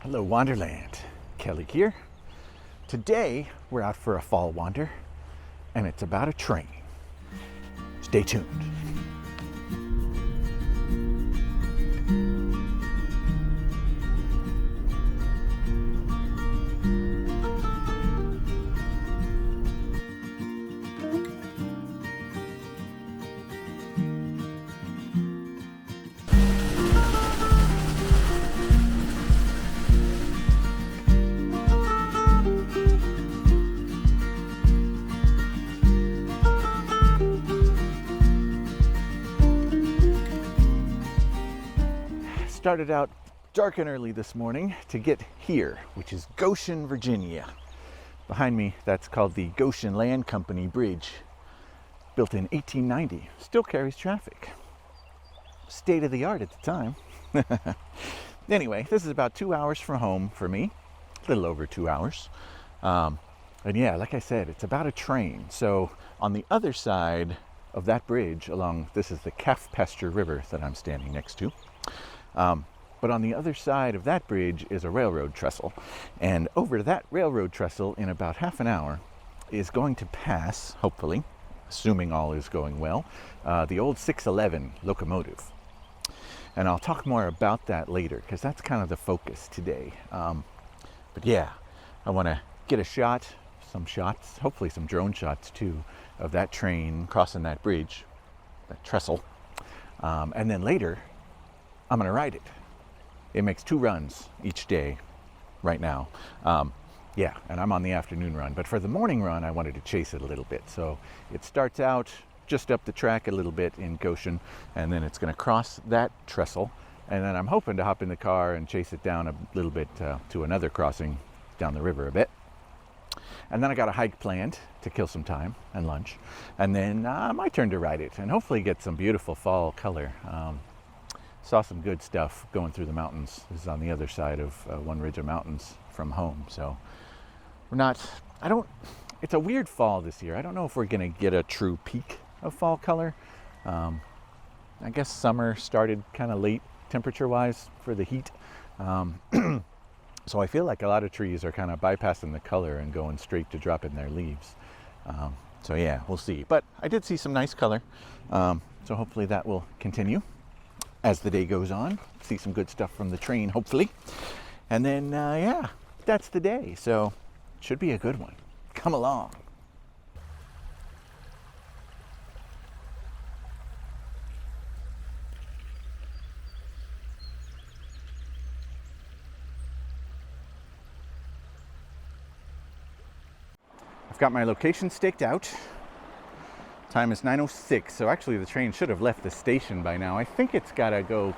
Hello Wonderland, Kelly here. Today we're out for a fall wander and it's about a train. Stay tuned. Started out dark and early this morning to get here, which is Goshen, Virginia. Behind me, that's called the Goshen Land Company Bridge, built in 1890. Still carries traffic. State of the art at the time. Anyway, this is about 2 hours from home for me, a little over 2 hours. And yeah, like I said, it's about a train. So on the other side of that bridge, this is the Calfpasture River that I'm standing next to. But on the other side of that bridge is a railroad trestle. And over that railroad trestle in about half an hour is going to pass, hopefully, assuming all is going well, the old 611 locomotive. And I'll talk more about that later because that's kind of the focus today. But yeah, I want to get some shots, hopefully some drone shots too, of that train crossing that bridge, that trestle. And then later, I'm going to ride it. It makes 2 runs each day right now. Yeah, and I'm on the afternoon run. But for the morning run, I wanted to chase it a little bit. So it starts out just up the track a little bit in Goshen, and then it's going to cross that trestle. And then I'm hoping to hop in the car and chase it down a little bit to another crossing down the river a bit. And then I got a hike planned to kill some time and lunch. And then my turn to ride it and hopefully get some beautiful fall color. Saw some good stuff going through the mountains. This is on the other side of one ridge of mountains from home. So it's a weird fall this year. I don't know if we're gonna get a true peak of fall color. I guess summer started kind of late temperature wise for the heat. So I feel like a lot of trees are kind of bypassing the color and going straight to dropping their leaves. So yeah, we'll see. But I did see some nice color. So hopefully that will continue as the day goes on. See some good stuff from the train, hopefully. And then, yeah, that's the day. So it should be a good one. Come along. I've got my location staked out. Time is 9:06, so actually the train should have left the station by now. I think it's got to go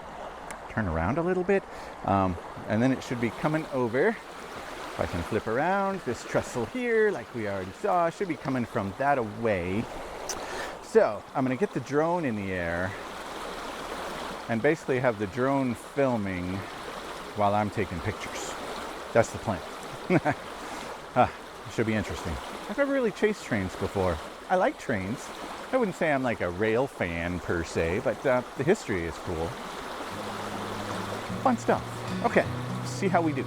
turn around a little bit, and then it should be coming over. If I can flip around, this trestle here, like we already saw, should be coming from that away. So I'm going to get the drone in the air and basically have the drone filming while I'm taking pictures. That's the plan. It should be interesting. I've never really chased trains before. I like trains. I wouldn't say I'm like a rail fan per se, but the history is cool. Fun stuff. Okay, see how we do.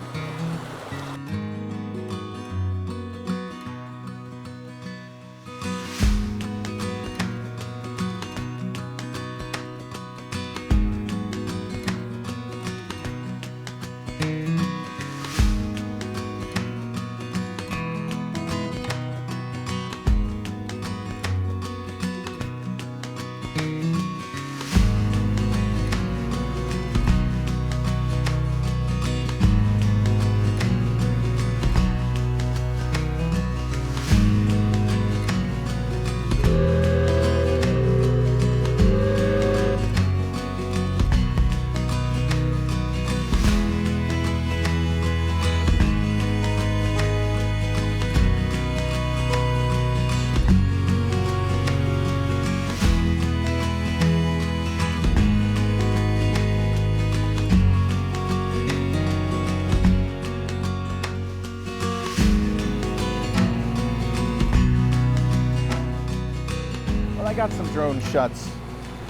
I got some drone shots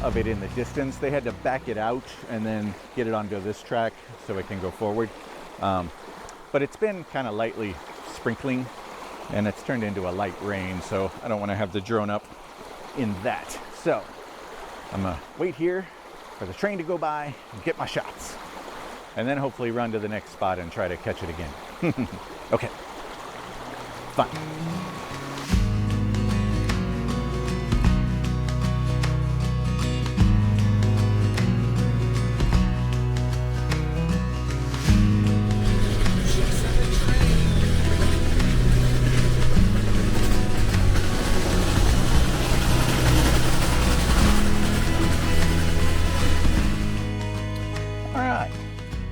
of it in the distance. They had to back it out and then get it onto this track so it can go forward. But it's been kind of lightly sprinkling, and it's turned into a light rain, so I don't want to have the drone up in that. So I'm gonna wait here for the train to go by and get my shots, and then hopefully run to the next spot and try to catch it again. Okay, fine.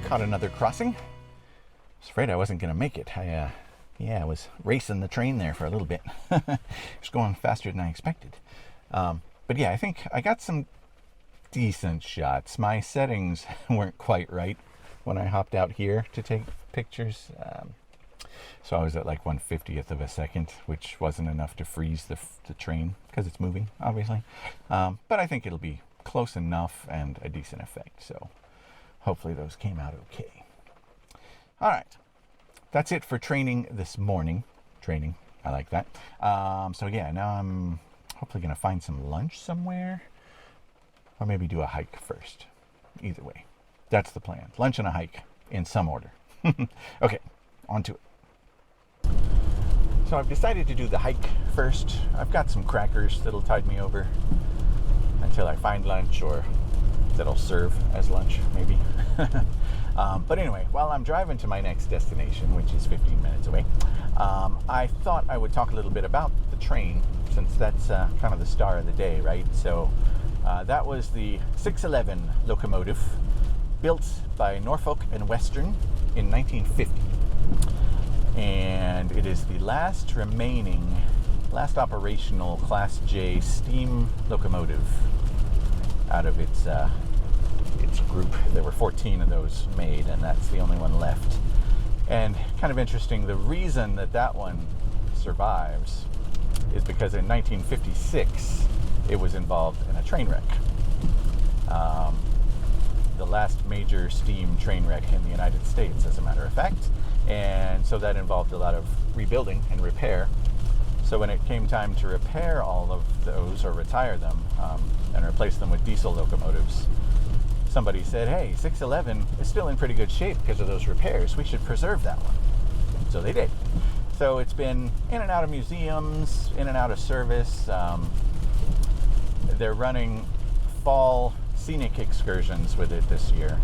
Caught another crossing. I was afraid I wasn't going to make it. I was racing the train there for a little bit. It was going faster than I expected. But yeah, I think I got some decent shots. My settings weren't quite right when I hopped out here to take pictures. So I was at like 1/50th of a second, which wasn't enough to freeze the train because it's moving, obviously. But I think it'll be close enough and a decent effect. So hopefully those came out okay. All right, that's it for training this morning. Training, I like that. So yeah, now I'm hopefully gonna find some lunch somewhere, or maybe do a hike first. Either way, that's the plan. Lunch and a hike in some order. Okay, on to it. So I've decided to do the hike first. I've got some crackers that'll tide me over until I find lunch, or that'll serve as lunch, maybe. But anyway, while I'm driving to my next destination, which is 15 minutes away, I thought I would talk a little bit about the train, since that's kind of the star of the day, right? So that was the 611 locomotive, built by Norfolk and Western in 1950. And it is the last operational Class J steam locomotive out of its group. There were 14 of those made, and that's the only one left. And kind of interesting, the reason that one survives is because in 1956 it was involved in a train wreck. The last major steam train wreck in the United States, as a matter of fact. And so that involved a lot of rebuilding and repair. So when it came time to repair all of those, or retire them, and replace them with diesel locomotives, somebody said, hey, 611 is still in pretty good shape because of those repairs. We should preserve that one. So they did. So it's been in and out of museums, in and out of service. They're running fall scenic excursions with it this year.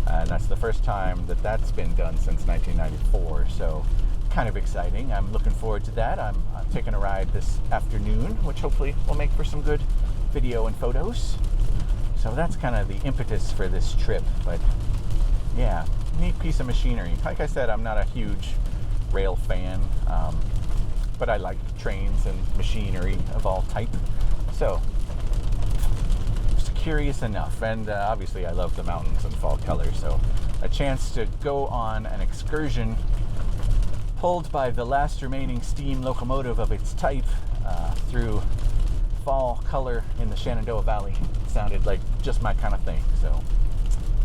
And that's the first time that that's been done since 1994. So kind of exciting. I'm looking forward to that. I'm taking a ride this afternoon, which hopefully will make for some good video and photos. So that's kind of the impetus for this trip. But yeah, neat piece of machinery. Like I said, I'm not a huge rail fan, but I like trains and machinery of all type. So just curious enough. And obviously I love the mountains and fall colors. So a chance to go on an excursion pulled by the last remaining steam locomotive of its type through fall color in the Shenandoah Valley sounded like just my kind of thing. So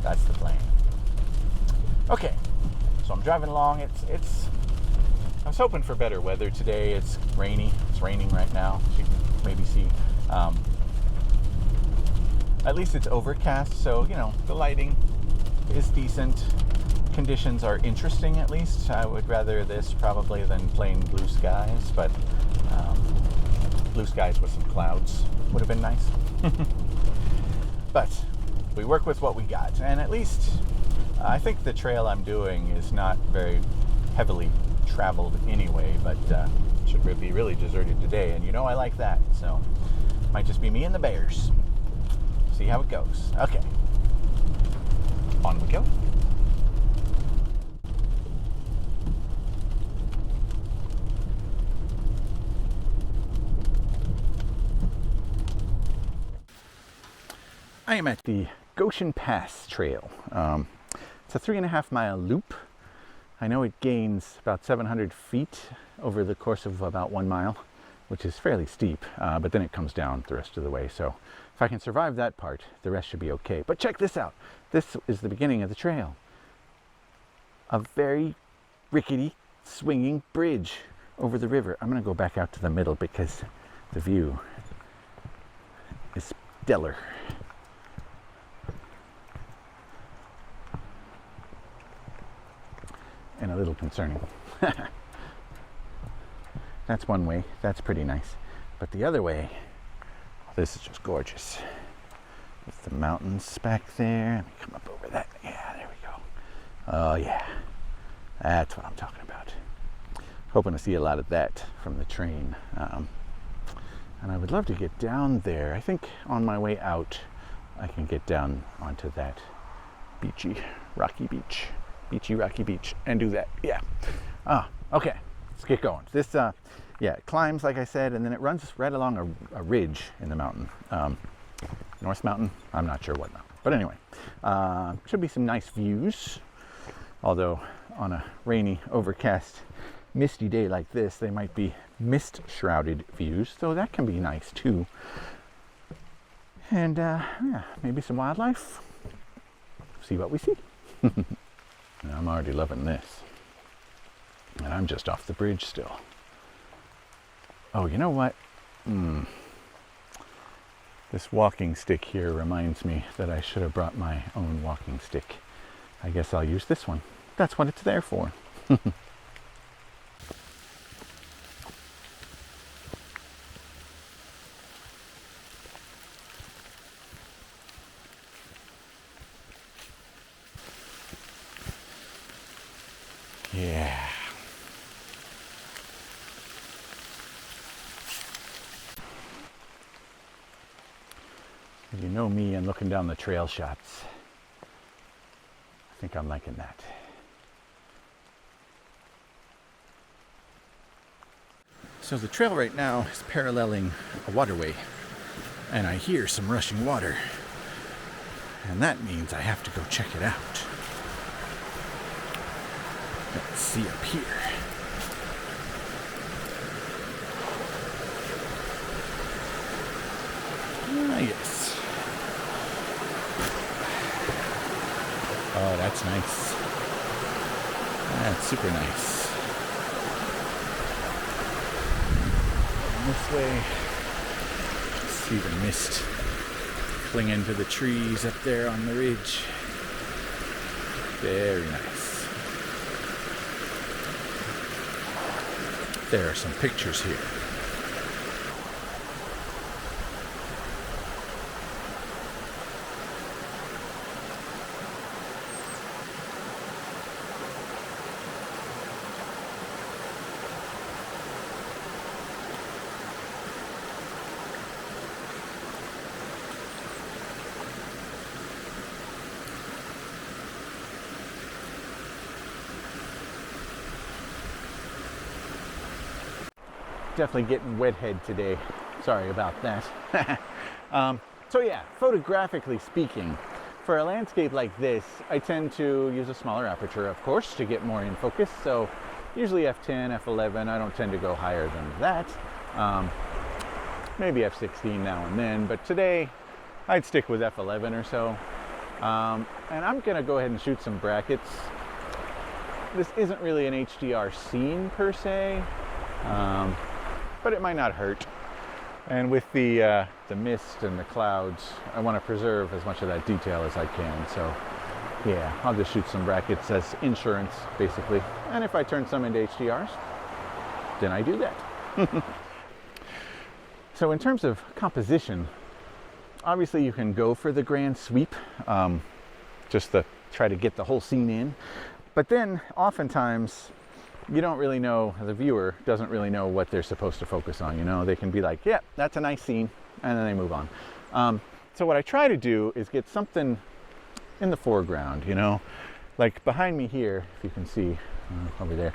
that's the plan. Okay, so I'm driving along. I was hoping for better weather today. It's rainy. It's raining right now, as you can maybe see. At least it's overcast, so the lighting is decent. Conditions are interesting, at least. I would rather this probably than plain blue skies, but blue skies with some clouds would have been nice. But we work with what we got, and at least I think the trail I'm doing is not very heavily traveled anyway, but should be really deserted today, and I like that, so might just be me and the bears. See how it goes. Okay, on we go. I am at the Goshen Pass Trail. It's a 3.5 mile loop. I know it gains about 700 feet over the course of about 1 mile, which is fairly steep, but then it comes down the rest of the way. So if I can survive that part, the rest should be okay. But check this out. This is the beginning of the trail. a very rickety, swinging bridge over the river. I'm going to go back out to the middle because the view is stellar. And a little concerning. That's one way. That's pretty nice. But the other way, this is just gorgeous. With the mountains back there. Let me come up over that. Yeah, there we go. Oh yeah. That's what I'm talking about. Hoping to see a lot of that from the train. And I would love to get down there. I think on my way out, I can get down onto that beachy, rocky beach. Beachy, rocky beach. And do that. Yeah. Okay. Let's get going. This, yeah, it climbs, like I said, and then it runs right along a ridge in the mountain. North Mountain? I'm not sure what mountain. But anyway, should be some nice views. Although on a rainy, overcast, misty day like this, they might be mist-shrouded views, so that can be nice too. And yeah, maybe some wildlife. See what we see. I'm already loving this. And I'm just off the bridge still. Oh, you know what? This walking stick here reminds me that I should have brought my own walking stick. I guess I'll use this one. That's what it's there for. Yeah. You know me and looking down the trail shots. I think I'm liking that. So the trail right now is paralleling a waterway, and I hear some rushing water. And that means I have to go check it out. Let's see up here. Ah, yes. Oh, that's nice. That's super nice. And this way, see the mist clinging to the trees up there on the ridge. Very nice. There are some pictures here. Definitely getting wet head today. Sorry about that. So yeah, photographically speaking, for a landscape like this, I tend to use a smaller aperture, of course, to get more in focus. So usually f10, f11. I don't tend to go higher than that. Maybe f16 now and then, but today I'd stick with f11 or so. And I'm gonna go ahead and shoot some brackets. This isn't really an HDR scene per se. But it might not hurt. And with the mist and the clouds, I want to preserve as much of that detail as I can. So yeah, I'll just shoot some brackets as insurance, basically. And if I turn some into HDRs, then I do that. So in terms of composition, obviously you can go for the grand sweep, just to try to get the whole scene in. But then oftentimes, you don't really know, the viewer doesn't really know what they're supposed to focus on. You know, they can be like, yeah, that's a nice scene, and then they move on. So what I try to do is get something in the foreground, you know, like behind me here, if you can see over there,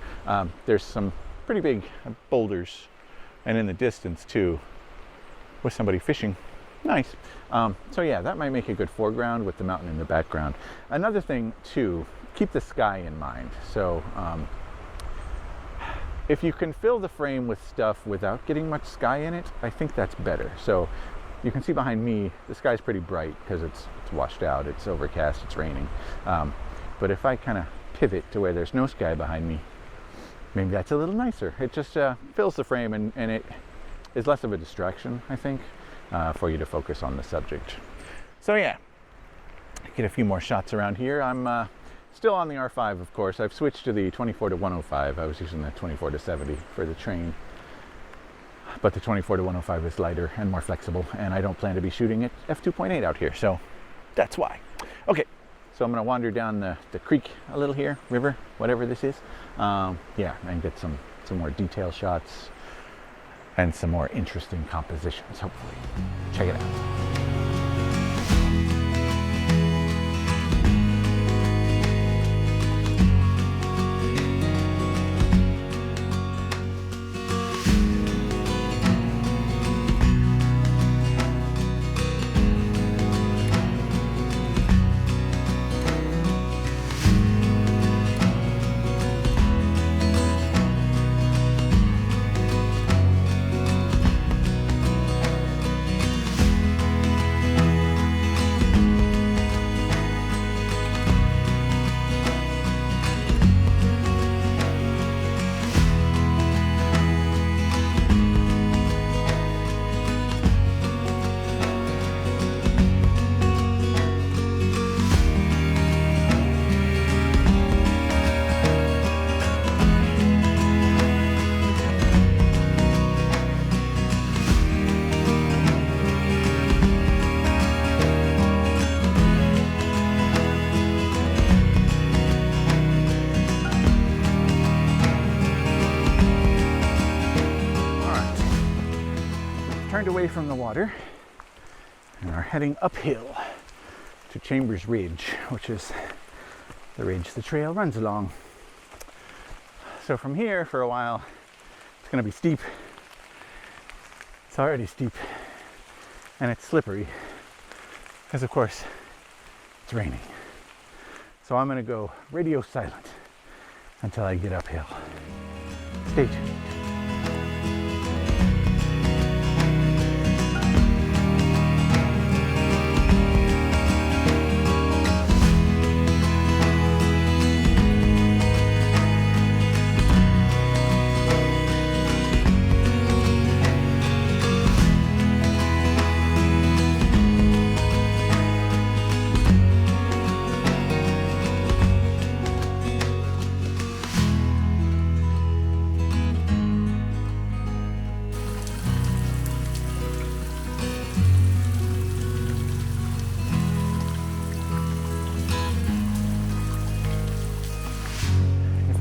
there's some pretty big boulders, and in the distance too, with somebody fishing. Nice. So yeah, that might make a good foreground with the mountain in the background. Another thing too, keep the sky in mind. So if you can fill the frame with stuff without getting much sky in it, I think that's better. So you can see behind me, the sky's pretty bright because it's washed out, it's overcast, it's raining. But if I kind of pivot to where there's no sky behind me, maybe that's a little nicer. It just fills the frame, and it is less of a distraction, I think, for you to focus on the subject. So yeah, get a few more shots around here. I'm still on the R5, of course. I've switched to the 24-105. I was using the 24-70 for the train, but the 24-105 is lighter and more flexible, and I don't plan to be shooting at f2.8 out here, so that's why. Okay, so I'm going to wander down the creek a little here, river, whatever this is. Yeah, and get some more detail shots and some more interesting compositions, hopefully. Check it out. Turned away from the water and are heading uphill to Chambers Ridge, which is the ridge the trail runs along. So from here for a while, it's going to be steep. It's already steep, and it's slippery because, of course, it's raining. So I'm going to go radio silent until I get uphill. Stay tuned.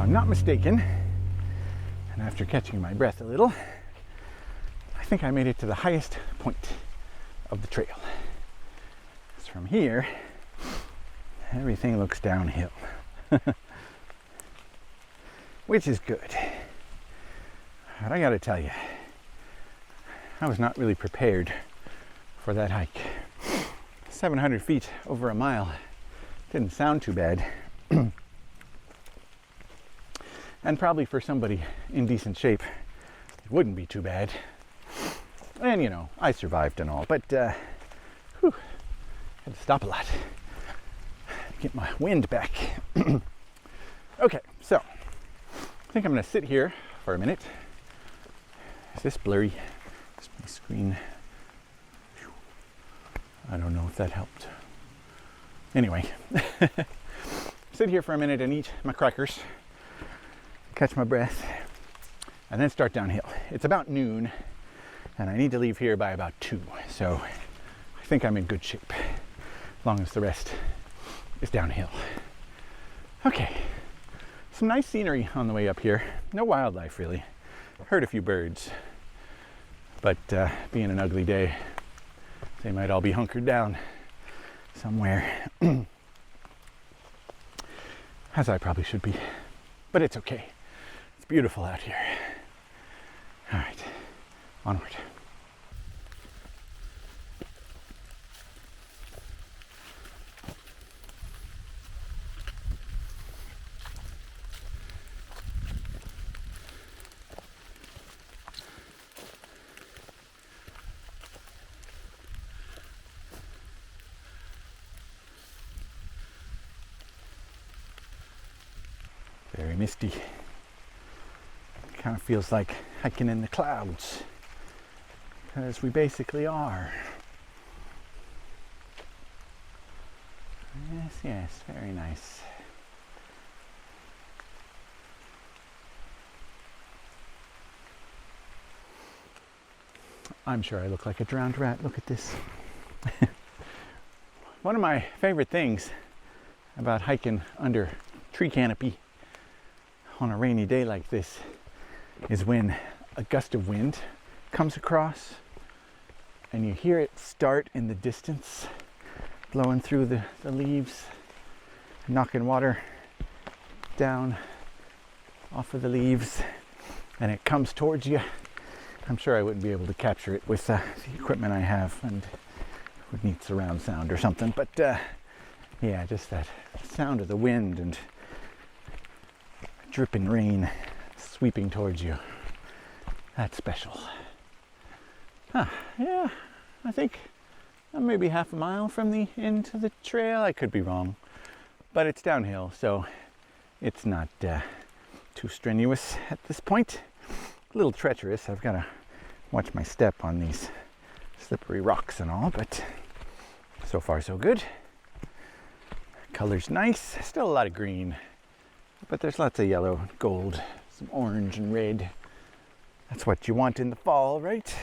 Not mistaken, and after catching my breath a little, I think I made it to the highest point of the trail. Because from here, everything looks downhill, which is good. But I gotta tell you, I was not really prepared for that hike. 700 feet over a mile didn't sound too bad. And probably for somebody in decent shape, it wouldn't be too bad. And you know, I survived and all, but had to stop a lot. Get my wind back. Okay, so I think I'm gonna sit here for a minute. Is this blurry? Is my screen? I don't know if that helped. Anyway, sit here for a minute and eat my crackers, catch my breath, and then start downhill. It's about noon, and I need to leave here by about 2, so I think I'm in good shape, as long as the rest is downhill. Okay, some nice scenery on the way up here. No wildlife, really. Heard a few birds, but being an ugly day, they might all be hunkered down somewhere, as I probably should be, but it's okay. It's beautiful out here. All right, onward. Very misty. Kind of feels like hiking in the clouds, because we basically are. Yes, yes, very nice. I'm sure I look like a drowned rat. Look at this. One of my favorite things about hiking under tree canopy on a rainy day like this is when a gust of wind comes across and you hear it start in the distance, blowing through the leaves, knocking water down off of the leaves, and it comes towards you. I'm sure I wouldn't be able to capture it with the equipment I have, and would need surround sound or something, but yeah, just that sound of the wind and dripping rain sweeping towards you. That's special. Yeah, I think I'm maybe half a mile from the end of the trail. I could be wrong, but it's downhill, so it's not too strenuous at this point. A little treacherous. I've got to watch my step on these slippery rocks and all, but so far so good. Color's nice. Still a lot of green, but there's lots of yellow, gold, some orange and red. That's what you want in the fall, right?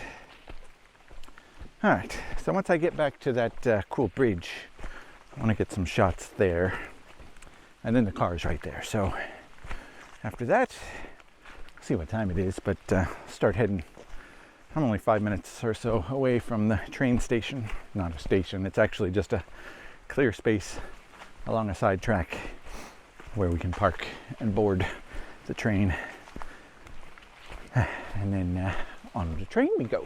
All right, so once I get back to that cool bridge, I want to get some shots there, and then the car's right there. So after that, see what time it is, but start heading. I'm only 5 minutes or so away from the train station. Not a station, it's actually just a clear space along a side track where we can park and board the train. And then on the train we go.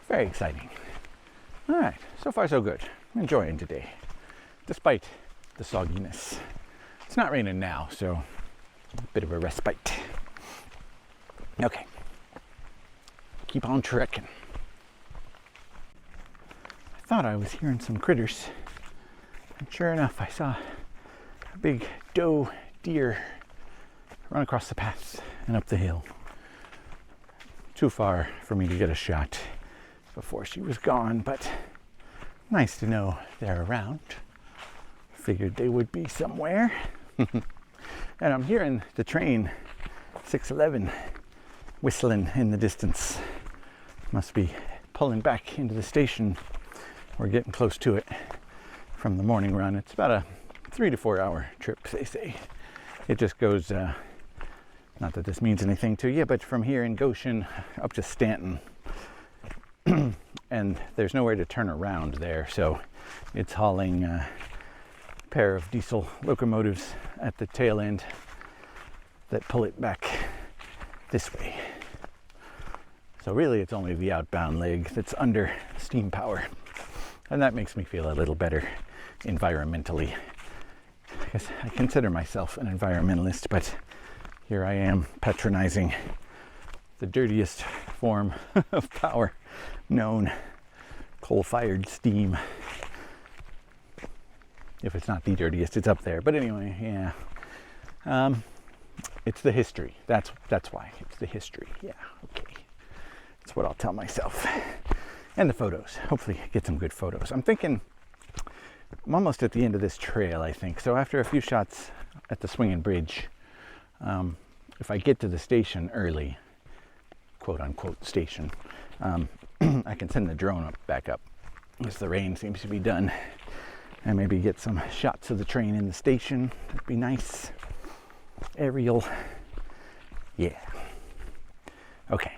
Very exciting. All right, so far so good. I'm enjoying today, despite the sogginess. It's not raining now, so a bit of a respite. Okay, keep on trekking. I thought I was hearing some critters, and sure enough, I saw a big doe deer run across the path and up the hill. Too far for me to get a shot before she was gone, but nice to know they're around. Figured they would be somewhere. And I'm hearing the train 611 whistling in the distance. Must be pulling back into the station. We're getting close to it from the morning run. It's about a 3 to 4 hour trip, they say. It just goes, not that this means anything to you, but from here in Goshen up to Stanton. And there's nowhere to turn around there, so it's hauling a pair of diesel locomotives at the tail end that pull it back this way. So really it's only the outbound leg that's under steam power, and that makes me feel a little better environmentally. I guess I consider myself an environmentalist, but here I am patronizing the dirtiest form of power known, coal-fired steam. If it's not the dirtiest, it's up there. But anyway, yeah. It's the history. That's why. It's the history. Yeah, okay. That's what I'll tell myself. And the photos. Hopefully get some good photos. I'm thinking I'm almost at the end of this trail, I think. So after a few shots at the swinging bridge, if I get to the station early, quote unquote station, I can send the drone back up as the rain seems to be done, and maybe get some shots of the train in the station. That'd be nice. Aerial. Yeah. Okay.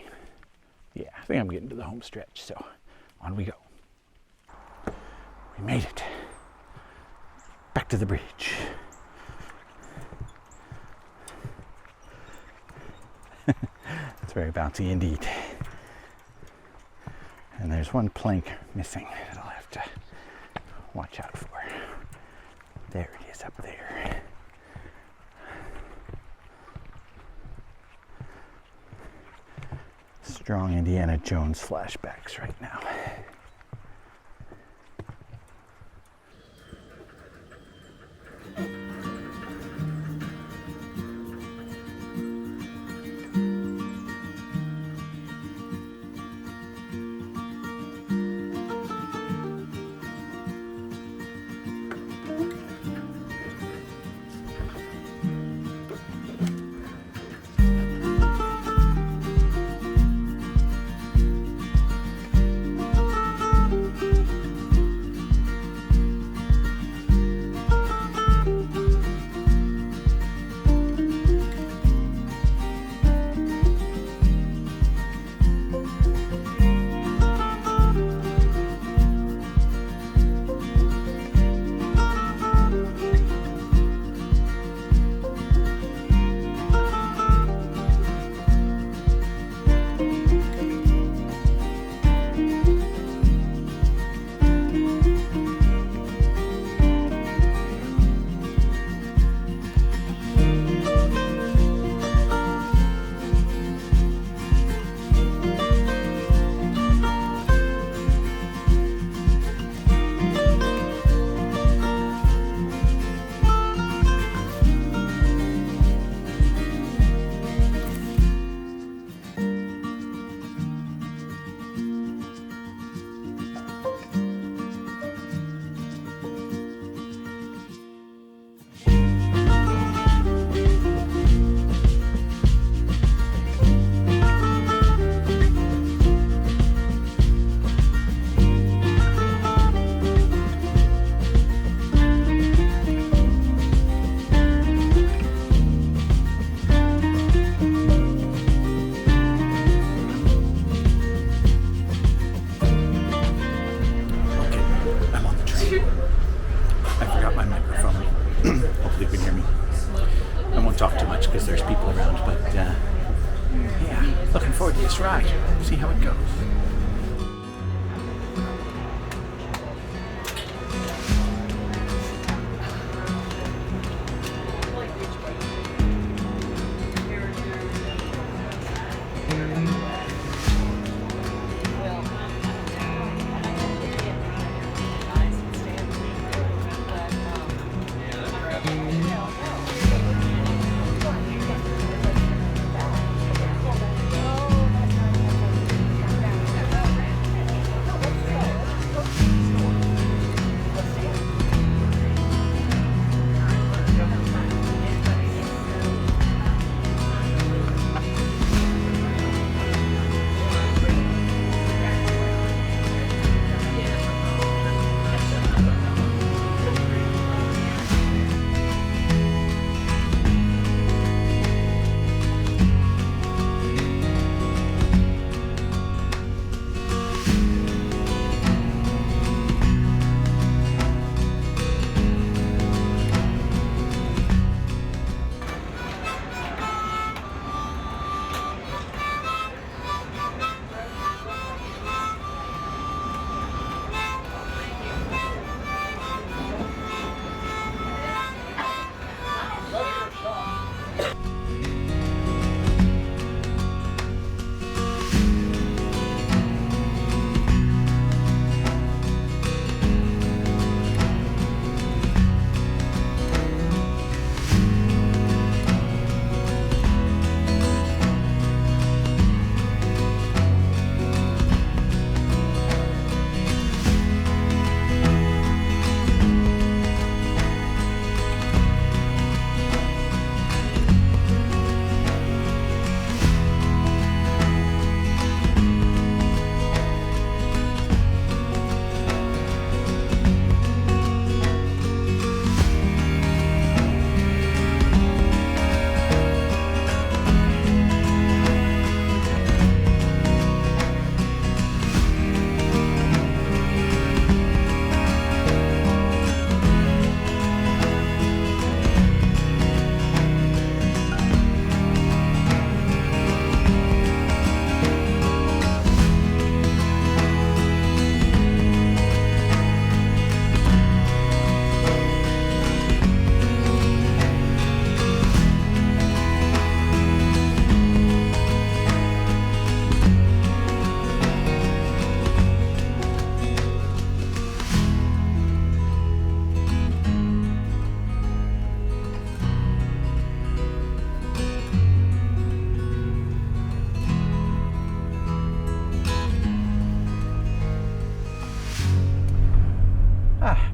Yeah, I think I'm getting to the home stretch, so on we go. We made it. Back to the bridge. It's very bouncy indeed. And there's one plank missing that I'll have to watch out for. There it is up there. Strong Indiana Jones flashbacks right now. talk too much because there's people around, but yeah, looking forward to this ride. See how it goes.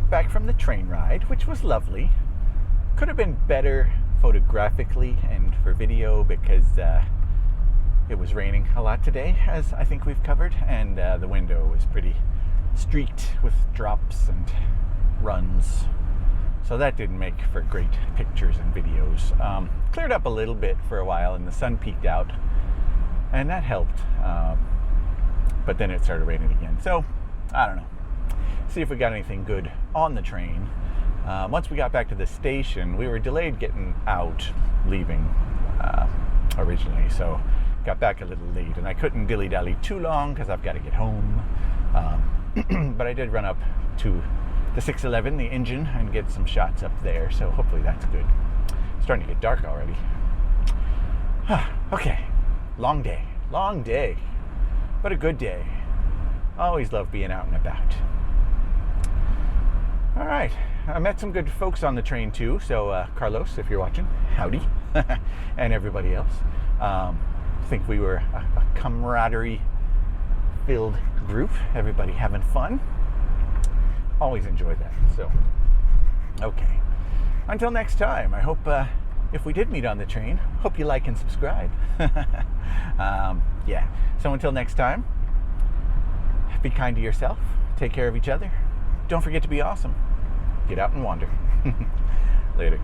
Back from the train ride, which was lovely. Could have been better photographically and for video because it was raining a lot today, as I think we've covered, and the window was pretty streaked with drops and runs. So that didn't make for great pictures and videos. Cleared up a little bit for a while and the sun peeked out, and that helped. But then it started raining again. So, I don't know. See if we got anything good on the train. Once we got back to the station, we were delayed getting out, leaving originally, so got back a little late, and I couldn't dilly-dally too long because I've got to get home. But I did run up to the 611, the engine, and get some shots up there, so hopefully that's good. It's starting to get dark already. Okay, long day, but a good day. Always love being out and about. All right, I met some good folks on the train too. So Carlos, if you're watching, howdy, and everybody else. I think we were a camaraderie-filled group. Everybody having fun. Always enjoy that. So, okay. Until next time, I hope if we did meet on the train, hope you like and subscribe. Yeah. So until next time, be kind to yourself. Take care of each other. Don't forget to be awesome. Get out and wander. Later.